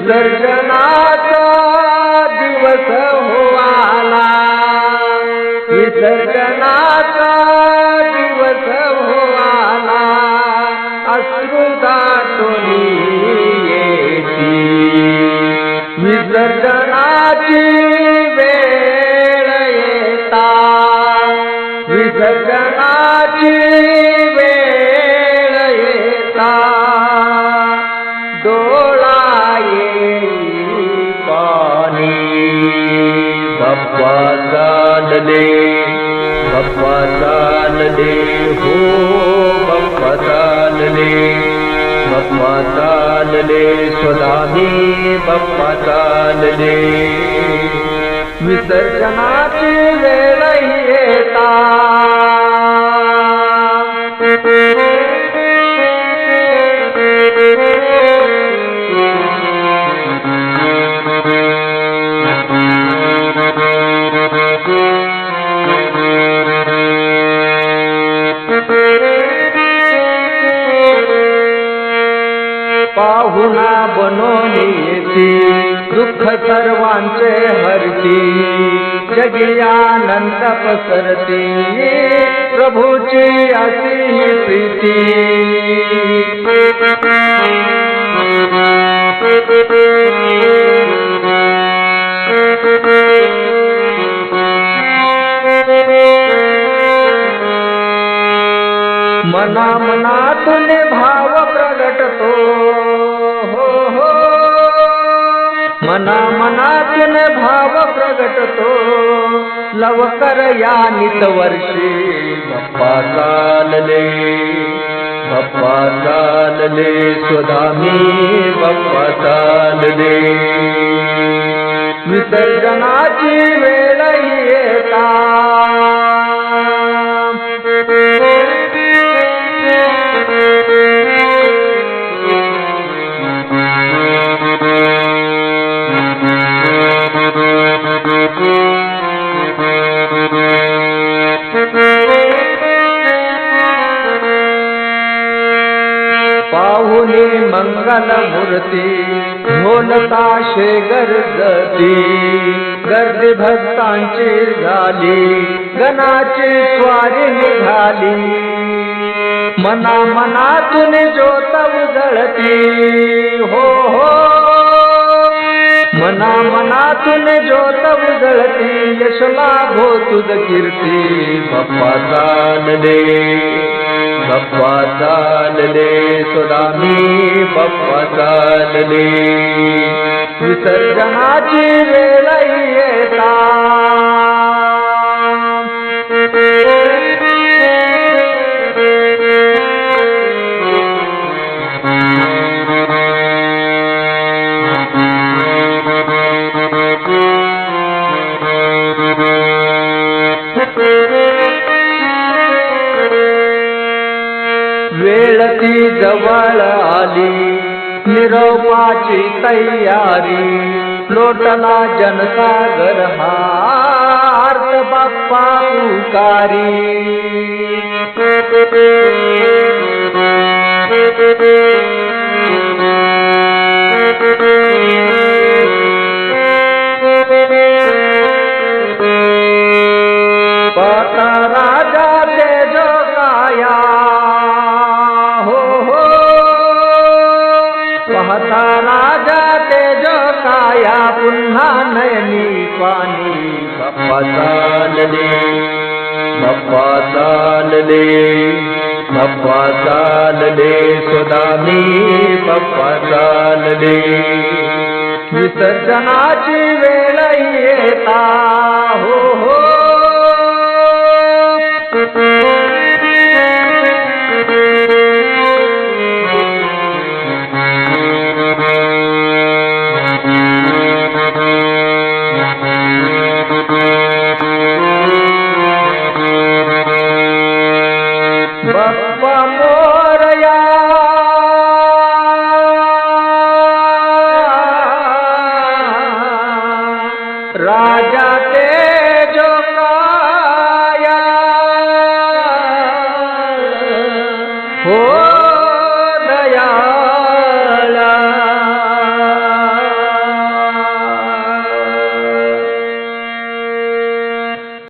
विसर्जनाचा दिवस हो आला, विसर्जनाचा दिवस हो आला, अश्रू दाटून येती, विसर्जनाची वेळ येता, विसर्जनाची वेळ येता, डोळा येई पाणी, बाप्पा चालले, बाप्पा चालले, हो बाप्पा चालले, बाप्पा चालले, स्वधामी बाप्पा चालले, विसर्जनाची वेळ येता, पाहुणा बनून येती, दुःख सर्वांचे हरती, जगी आनंद पसरती, प्रभूची अशी ही प्रीती, मना मनातून भाव प्रगटतो, हो हो, मना मनातून भाव प्रगटतो, लवकर या नितवर्षी बाप्पा चालले, बाप्पा चालले, स्वधामी बाप्पा चालले, विसर्जनाची वेळ येता, पाहुणे मंगल मूर्ती, ढोल ताशे गरजती, गर्दी भक्तांची झाली, गणाची स्वारी निघाली, मना मनातून ज्योत उजळती, हो हो, मना मनातून ज्योत उजळती, यश लाभो तुझ कीर्ती, बाप्पा चालले, बाप्पा चालले, स्वधामी बाप्पा चालले, विसर्जनाची वेळ येता, वेळ ती जवळ आली, निरोपाची तयारी, लोटला जनसागर हा, आर्त बाप्पा पुकारी, पाहता राजा तेज काया, हो हो, पाहता राजा तेज काया, पुन्हा नयनी पाणी, बाप्पा चालले, बाप्पा चालले, बाप्पा चालले, स्वधामी बाप्पा चालले, विसर्जनाची वेळ येता, हो हो, बाप्पा मोरया, राज